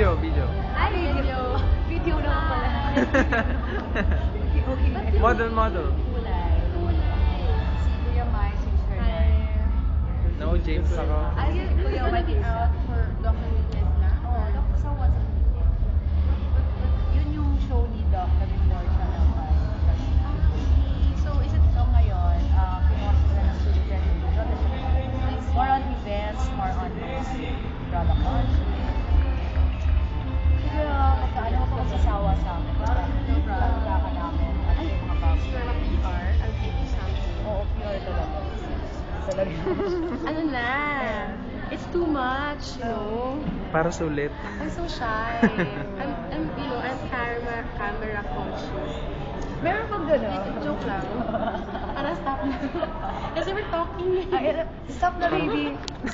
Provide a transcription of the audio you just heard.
Video, video. Ay, video. Video naman pala. Okay. Model. Kulay. Si Kuya Mai, si Mr. No, James ako. Ay, Kuya went out for documented na? Or so what's it? Yun yung show ni Doc na before siya naman. So is it so ngayon, pinost na ng Sulitan dito? More on events, more on product launch. Siguro, magkaano ko magsasawa sa amin. No problem. Ka namin. At yung mga bago. Sure na PR, I'll give you something. Oo, pure talaga. Talaga. Ano na? It's too much, you know? Para sulit. I'm so shy. I'm camera conscious. Meron pag gano'n? Joke lang. Para stop na. Kasi we're talking. Stop na, baby.